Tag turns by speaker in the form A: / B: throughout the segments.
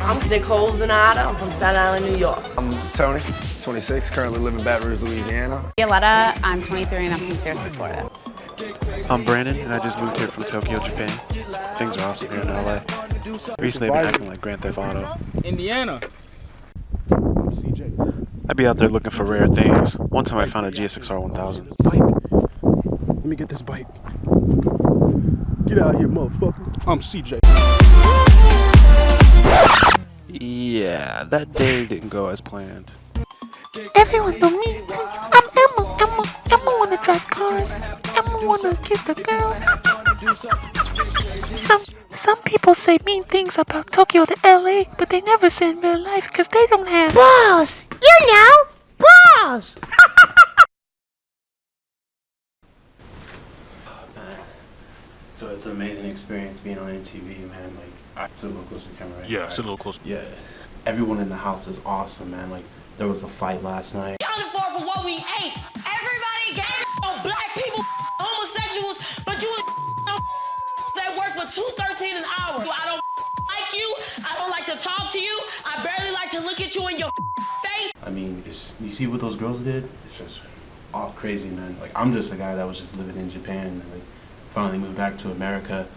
A: I'm Nicole Zanata. I'm from Staten Island, New York.
B: I'm Tony, 26, currently live in Baton Rouge, Louisiana.
C: Violetta, I'm 23 and I'm from Sarasota, Florida.
D: I'm Brandon, and I just moved here from Tokyo, Japan. Things are awesome here in LA. Recently, I've been acting like Grand Theft Auto.
E: Indiana.
D: I'd be out there looking for rare things. One time I found a GSX-R 1000.
F: Bike. Let me get this bike. Get out of here, motherfucker. I'm CJ.
D: Yeah, that day didn't go as planned.
G: Everyone know me. I'm Emma. Emma wanna drive cars. Emma wanna kiss the girls. Some people say mean things about Tokyo to LA, but they never say in real life because they don't have balls. You know, balls.
H: So it's an amazing experience being on MTV, man. Like, sit a little closer to the camera, right?
D: Yeah, sit a little closer.
H: Yeah. Everyone in the house is awesome, man. Like, there was a fight last night.
A: Counted for what we ate. Everybody gave on black people, homosexuals, but you that work for $2.13 an hour. I don't like you. I don't like to talk to you. I barely like to look at you in your face.
H: I mean, you see what those girls did? It's just all crazy, man. Like, I'm just a guy that was just living in Japan and, like, finally moved back to America,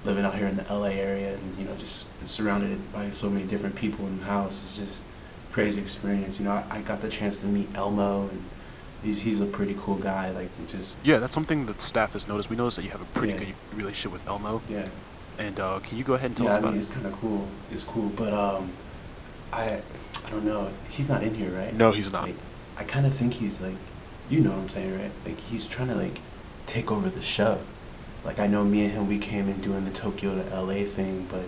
H: living out here in the LA area, and, you know, just surrounded by so many different people in the house. It's just a crazy experience. You know, I got the chance to meet Elmo, and he's a pretty cool guy. Like, just
D: Yeah, that's something that staff has noticed. We noticed that you have a pretty good relationship with Elmo.
H: yeah.
D: And can you go ahead and tell us about
H: I mean,
D: it?
H: it's kind of cool. It's cool, but I don't know. He's not in here, right?
D: No, he's not.
H: Like, I kind of think he's like, you know what I'm saying, right? Like, he's trying to like take over the show. Like, I know me and him, we came in doing the Tokyo to LA thing, but,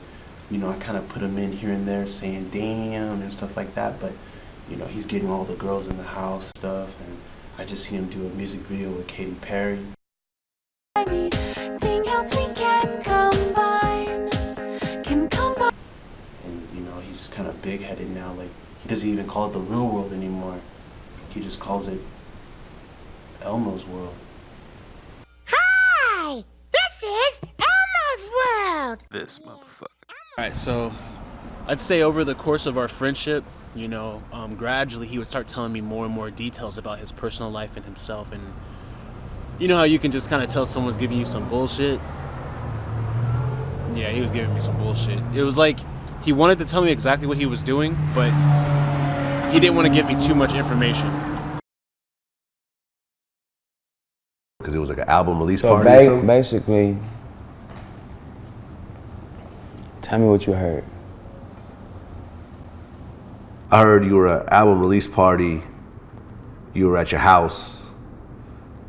H: you know, I kind of put him in here and there saying damn and stuff like that, but, you know, he's getting all the girls in the house stuff, and I just see him do a music video with Katy Perry.
I: Anything else we can combine.
H: And, you know, he's just kind of big-headed now. Like, he doesn't even call it the real world anymore. He just calls it Elmo's world.
G: Hi, this is Elmo's World.
D: This motherfucker.
E: Alright, so I'd say over the course of our friendship, you know, gradually he would start telling me more and more details about his personal life and himself. And you know how you can just kind of tell someone's giving you some bullshit? Yeah, he was giving me some bullshit. It was like he wanted to tell me exactly what he was doing, but he didn't want to give me too much information.
J: Because it was like an album release party or something?
K: Basically, tell me what you heard.
J: I heard you were at an album release party, you were at your house,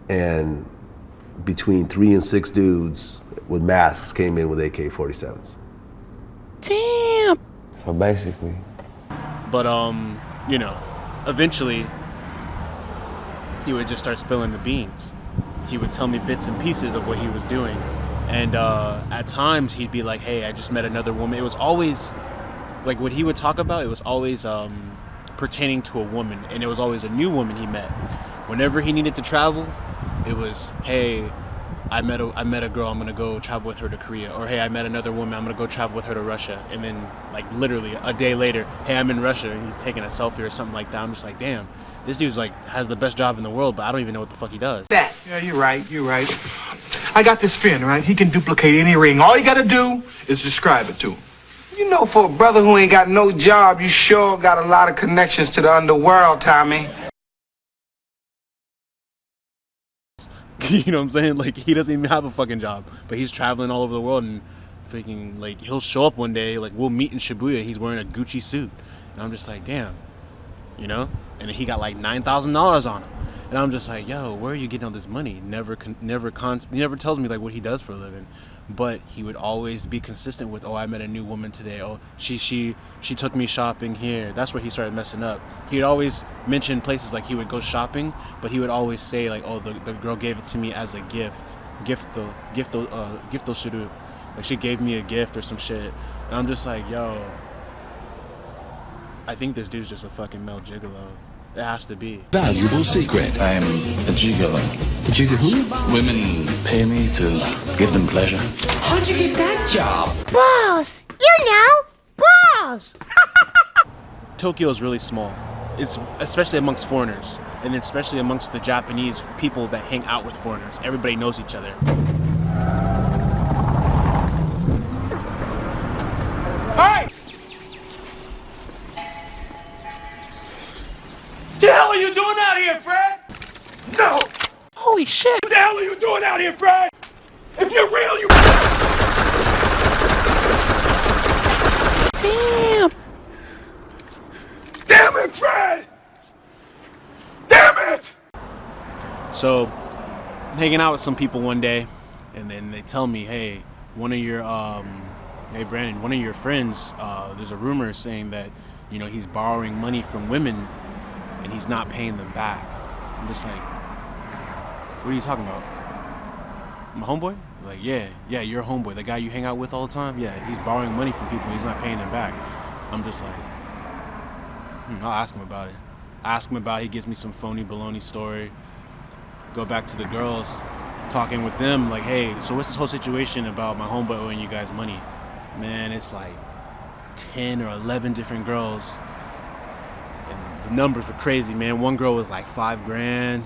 J: and between 3 and 6 dudes with masks came in with AK-47s.
G: Damn.
K: So basically.
E: But you know, eventually he would just start spilling the beans. He would tell me bits and pieces of what he was doing. And at times he'd be like, hey, I just met another woman. It was always, like what he would talk about, it was always pertaining to a woman. And it was always a new woman he met. Whenever he needed to travel, it was, hey, I met a girl, I'm gonna go travel with her to Korea. Or hey, I met another woman, I'm gonna go travel with her to Russia. And then like literally a day later, hey, I'm in Russia, and he's taking a selfie or something like that. I'm just like, damn, this dude's like has the best job in the world, but I don't even know what the fuck he does.
L: Yeah, you're right. I got this fin, right? He can duplicate any ring. All you gotta do is describe it to him.
M: You know, for a brother who ain't got no job, you sure got a lot of connections to the underworld, Tommy.
E: You know what I'm saying? Like, he doesn't even have a fucking job, but he's traveling all over the world, and freaking, like, he'll show up one day, like, we'll meet in Shibuya, he's wearing a Gucci suit, and I'm just like, damn, you know? And he got like $9,000 on him, and I'm just like, yo, where are you getting all this money? He never tells me like what he does for a living, but he would always be consistent with, oh, I met a new woman today, oh, she took me shopping here. That's where he started messing up. He'd always mention places like he would go shopping, but he would always say like, oh, the girl gave it to me as a gift shuru. Like, she gave me a gift or some shit, and I'm just like, yo, I think this dude's just a fucking male gigolo. It has to be.
N: Valuable secret. I am a gigolo. A gigolo who? Women pay me to give them pleasure.
G: How'd you get that job? Balls. You know, Bras!
E: Tokyo is really small. It's especially amongst foreigners, and then especially amongst the Japanese people that hang out with foreigners. Everybody knows each other.
L: Hey! The hell are you doing out here, Fred? No!
G: Holy shit!
L: What the hell are you doing out here, Fred? If you're real, you...
G: Damn!
L: Damn it, Fred! Damn it!
E: So, I'm hanging out with some people one day, and then they tell me, hey, hey Brandon, one of your friends, there's a rumor saying that, you know, he's borrowing money from women and he's not paying them back. I'm just like, what are you talking about? My homeboy? Like, yeah, your homeboy, the guy you hang out with all the time? Yeah, he's borrowing money from people and he's not paying them back. I'm just like, I'll ask him about it. Ask him about it, he gives me some phony baloney story. Go back to the girls, talking with them, like, hey, so what's this whole situation about my homeboy owing you guys money? Man, it's like 10 or 11 different girls. And the numbers were crazy, man. One girl was like $5,000.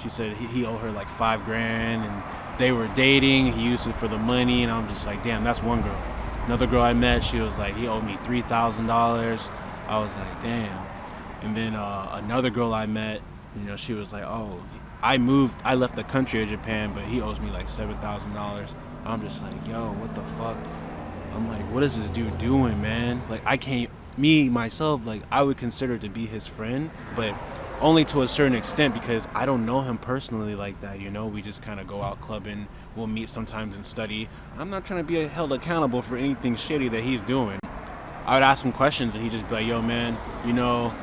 E: She said he owed her like $5,000, and they were dating. He used it for the money, and I'm just like, damn, that's one girl. Another girl I met, she was like, he owed me $3,000. I was like, damn. And then another girl I met, you know, she was like, oh, I left the country of Japan, but he owes me like $7,000. I'm just like, yo, what the fuck? I'm like, what is this dude doing, man? Like, I can't, me, myself, like, I would consider to be his friend, but only to a certain extent because I don't know him personally like that, you know? We just kind of go out clubbing, we'll meet sometimes and study. I'm not trying to be held accountable for anything shitty that he's doing. I would ask him questions and he'd just be like, yo, man, you know,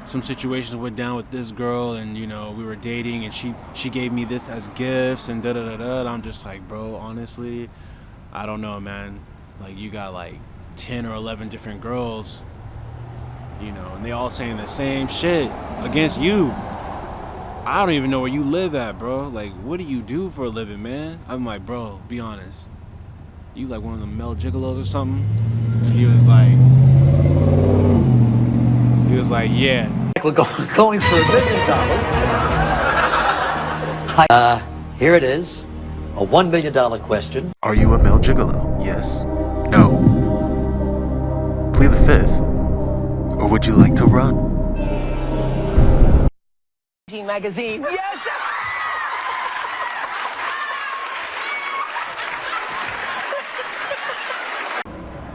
E: some situations went down with this girl and, you know, we were dating and she gave me this as gifts and da-da-da-da. I'm just like, bro, honestly, I don't know, man. Like, you got like 10 or 11 different girls, you know, and they all saying the same shit against you. I don't even know where you live at, bro. Like, what do you do for a living, man? I'm like, bro, be honest. You like one of them male gigolos or something? And he was like, yeah.
O: We're going for $1 billion. Here it is, a $1 million question.
D: Are you a male gigolo? Yes. No. Plead the fifth. Or would you like to run?
A: Magazine. Yes!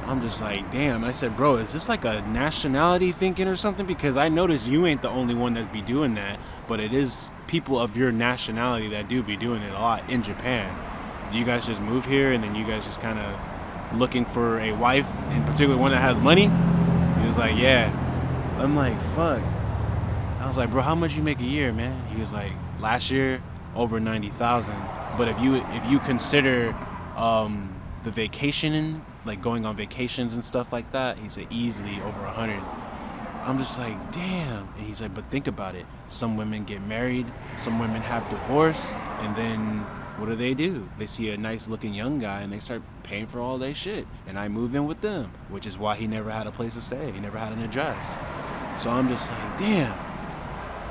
E: I'm just like, damn. I said, bro, is this like a nationality thinking or something? Because I noticed you ain't the only one that be doing that, but it is people of your nationality that do be doing it a lot in Japan. Do you guys just move here and then you guys just kind of looking for a wife, in particular one that has money? He was like, yeah. I'm like, fuck. I was like, bro, how much you make a year, man? He was like, last year, over 90,000. But if you consider the vacationing, like going on vacations and stuff like that, he said easily over 100. I'm just like, damn. And he's like, but think about it. Some women get married, some women have divorce, and then what do? They see a nice looking young guy and they start paying for all their shit. And I move in with them, which is why he never had a place to stay. He never had an address. So I'm just like, damn,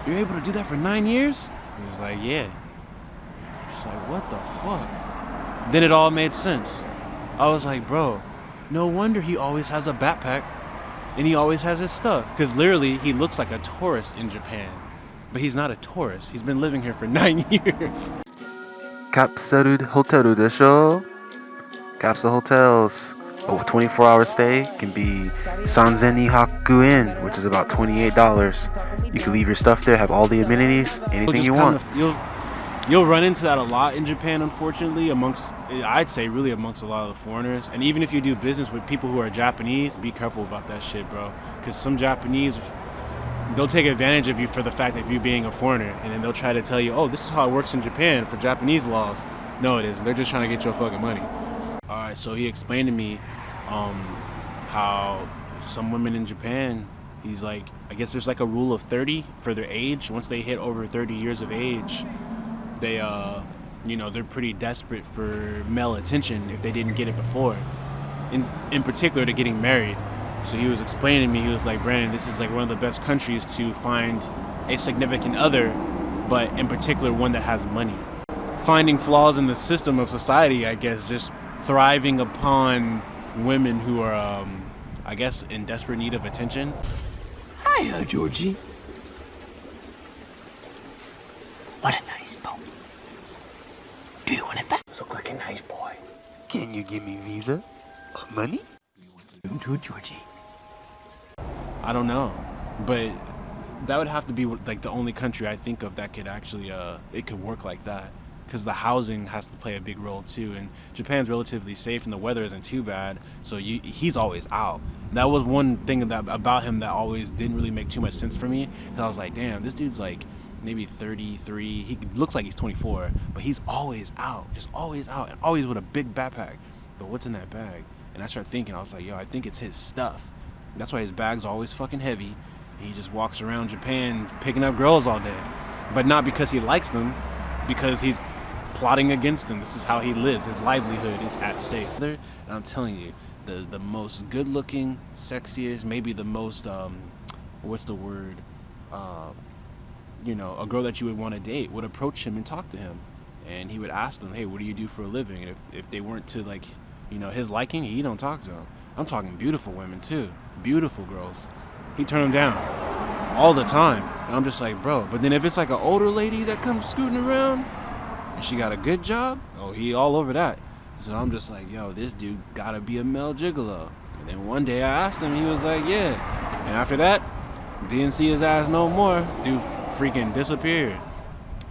E: you're able to do that for 9 years? He was like, yeah. Just like, what the fuck? Then it all made sense. I was like, bro, no wonder he always has a backpack and he always has his stuff. Because literally, he looks like a tourist in Japan. But he's not a tourist. He's been living here for 9 years.
D: Capsule Hotel desho. Capsule hotels. A 24-hour stay can be Sanzen Haku-in, which is about $28. You can leave your stuff there, have all the amenities, anything you want.
E: You'll run into that a lot in Japan, unfortunately, I'd say really amongst a lot of the foreigners. And even if you do business with people who are Japanese, be careful about that shit, bro. Because some Japanese, they'll take advantage of you for the fact of you being a foreigner. And then they'll try to tell you, oh, this is how it works in Japan for Japanese laws. No, it isn't. They're just trying to get your fucking money. All right, so he explained to me how some women in Japan, he's like, I guess there's like a rule of 30 for their age. Once they hit over 30 years of age, they, you know, they're pretty desperate for male attention if they didn't get it before. In particular, to getting married. So he was explaining to me, he was like, Brandon, this is like one of the best countries to find a significant other, but in particular one that has money. Finding flaws in the system of society, I guess, just thriving upon women who are, I guess, in desperate need of attention.
G: Hiya, Georgie. What a nice boat. Do you want it back? Look like a nice boy.
D: Can you give me visa? Money?
G: To Georgie.
E: I don't know, but that would have to be like the only country I think of that could actually, it could work like that. Because the housing has to play a big role too, and Japan's relatively safe and the weather isn't too bad, so he's always out. That was one thing about him that always didn't really make too much sense for me. Cause I was like, damn, this dude's like maybe 33. He looks like he's 24, but he's always out, just always out, and always with a big backpack. But what's in that bag? And I started thinking, I was like, yo, I think it's his stuff. That's why his bag's always fucking heavy. And he just walks around Japan picking up girls all day, but not because he likes them, because he's plotting against them. This is how he lives. His livelihood is at stake. And I'm telling you, the most good-looking, sexiest, maybe the most what's the word? You know, a girl that you would want to date would approach him and talk to him, and he would ask them, "Hey, what do you do for a living?" And if they weren't to like, you know, his liking, he don't talk to them. I'm talking beautiful women too, beautiful girls. He turned them down all the time, and I'm just like, bro. But then if it's like an older lady that comes scooting around, and she got a good job, oh, he all over that. So I'm just like, yo, this dude gotta be a male gigolo. And then one day I asked him, he was like, yeah. And after that, didn't see his ass no more. Dude freaking disappeared.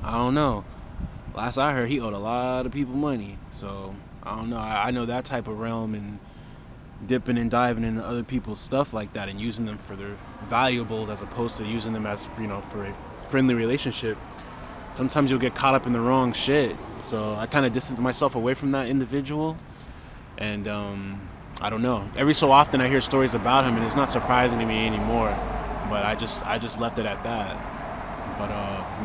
E: I don't know. Last I heard, he owed a lot of people money. So I don't know. I know that type of realm and dipping and diving into other people's stuff like that and using them for their valuables as opposed to using them as, you know, for a friendly relationship. Sometimes you'll get caught up in the wrong shit. So I kind of distanced myself away from that individual. And I don't know. Every so often I hear stories about him and it's not surprising to me anymore. But I just left it at that. But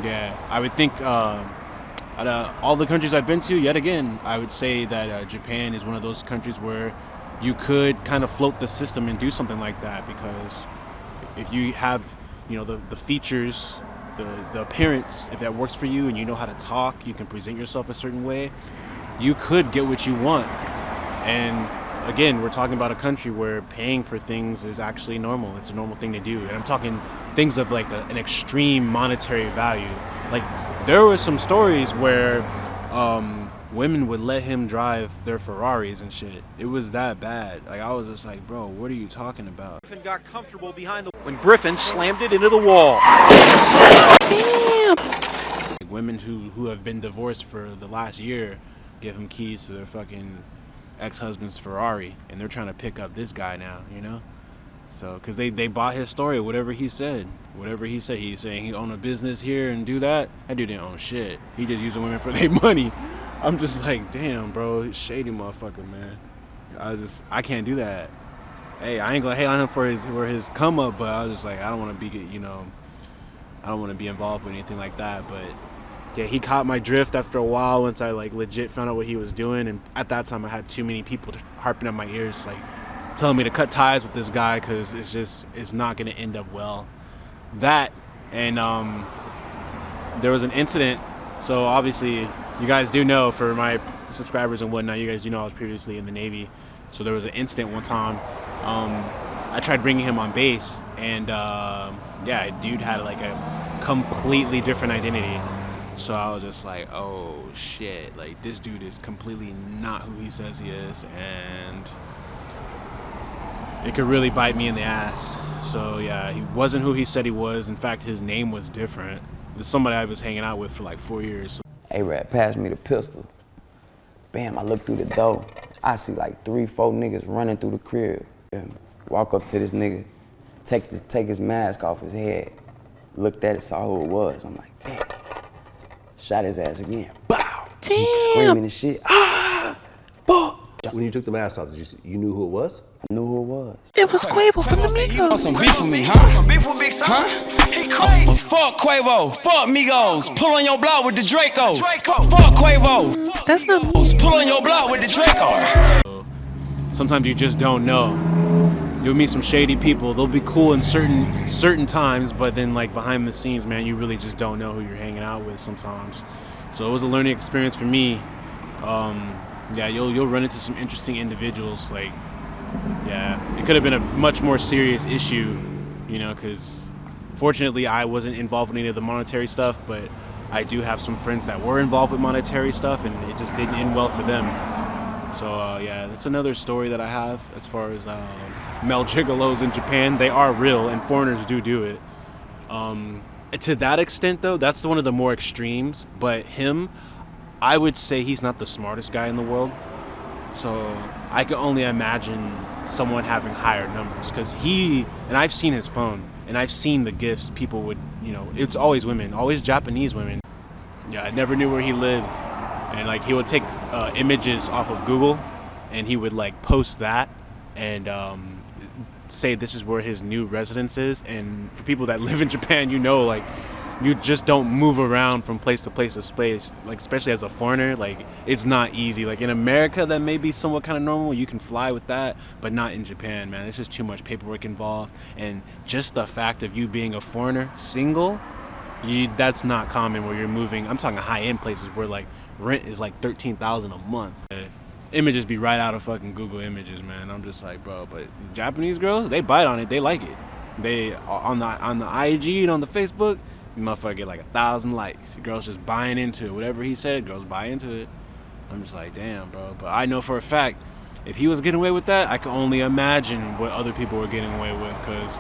E: yeah, I would think out of all the countries I've been to, yet again, I would say that Japan is one of those countries where you could kind of float the system and do something like that, because if you have, you know, the features, the appearance, if that works for you and you know how to talk, you can present yourself a certain way, you could get what you want. And again, we're talking about a country where paying for things is actually normal. It's a normal thing to do. And I'm talking things of like an extreme monetary value. Like there were some stories where women would let him drive their Ferraris and shit. It was that bad. Like I was just like, bro, what are you talking about?
P: Griffin got comfortable behind when Griffin slammed it into the wall.
G: Damn!
E: Like, women who have been divorced for the last year give him keys to their fucking ex-husband's Ferrari, and they're trying to pick up this guy now, you know? So, because they bought his story, whatever he said. He's saying he owned a business here and do that. That dude didn't own shit. He just using women for their money. I'm just like, damn, bro, shady motherfucker, man. I can't do that. Hey, I ain't gonna hate on him for his come up, but I was just like, I don't want to be, you know, I don't want to be involved with anything like that. But yeah, he caught my drift after a while once I like legit found out what he was doing. And at that time, I had too many people harping on my ears, like telling me to cut ties with this guy because it's not gonna end up well. That and there was an incident. So obviously, you guys do know, for my subscribers and whatnot, you guys do know I was previously in the Navy. So there was an incident one time. I tried bringing him on base, and yeah, dude had like a completely different identity. So I was just like, oh shit, like this dude is completely not who he says he is, and it could really bite me in the ass. So yeah, he wasn't who he said he was. In fact, his name was different. This is somebody I was hanging out with for like 4 years.
K: A-Rap passed me the pistol. Bam, I look through the door. I see like 3-4 niggas running through the crib. And walk up to this nigga, take his mask off his head. Looked at it, saw who it was. I'm like, damn. Shot his ass again. Bow!
G: Damn!
K: Screaming and shit. Ah! Fuck!
J: When you took the mask off, you knew who it was?
K: I knew who it was.
G: It was Quavo from the Migos.
Q: Some beef with me, huh? Fuck Quavo. Fuck Migos. Pull on your block with the Draco. Fuck Quavo.
G: That's not me.
Q: Pull on your block with the Draco.
E: Sometimes you just don't know. you'll meet some shady people. They'll be cool in certain times, but then like behind the scenes, man, you really just don't know who you're hanging out with sometimes. So it was a learning experience for me. Yeah, you'll run into some interesting individuals. Like, yeah, it could have been a much more serious issue, you know, because fortunately I wasn't involved in any of the monetary stuff, but I do have some friends that were involved with monetary stuff, and it just didn't end well for them. So yeah, that's another story that I have as far as male gigolos in Japan. They are real, and foreigners do it. To that extent, though, that's one of the more extremes. But him, I would say he's not the smartest guy in the world. So I can only imagine someone having higher numbers, because and I've seen his phone, and I've seen the gifts people would, you know, it's always women, always Japanese women. Yeah, I never knew where he lives. And like, he would take images off of Google, and he would like post that and say this is where his new residence is. And for people that live in Japan, you know, like, you just don't move around from place to place to space, like, especially as a foreigner. Like, it's not easy. Like in America, that may be somewhat kind of normal, you can fly with that, but not in Japan, man. It's just too much paperwork involved. And just the fact of you being a foreigner, single, that's not common where you're moving. I'm talking high-end places where like rent is like $13,000 a month. Images be right out of fucking Google Images, man. I'm just like, bro, but Japanese girls, they bite on it. They like it. They on the IG and on the Facebook, you motherfucker get like 1,000 likes. Girls just buying into it. Whatever he said, girls buy into it. I'm just like, damn, bro. But I know for a fact, if he was getting away with that, I can only imagine what other people were getting away with, because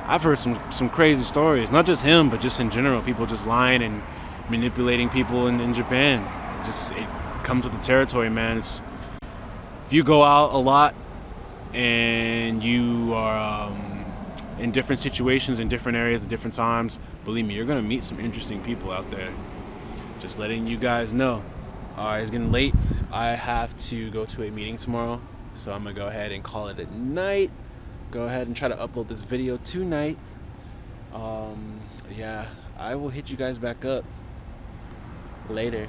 E: I've heard some crazy stories. Not just him, but just in general. People just lying and manipulating people in Japan. It comes with the territory, man. If you go out a lot and you are in different situations, in different areas, at different times, believe me, you're gonna meet some interesting people out there. Just letting you guys know. All right, it's getting late. I have to go to a meeting tomorrow, so I'm gonna go ahead and call it a night. Go ahead and try to upload this video tonight. Yeah, I will hit you guys back up later.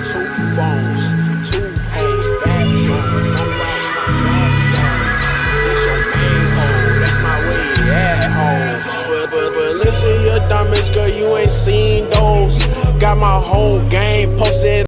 R: 2 phones, 2 hoes, backbone. I'm riding my backbone. This your main hole, that's my way at home. But listen, your dumbest girl, you ain't seen those. Got my whole game posted.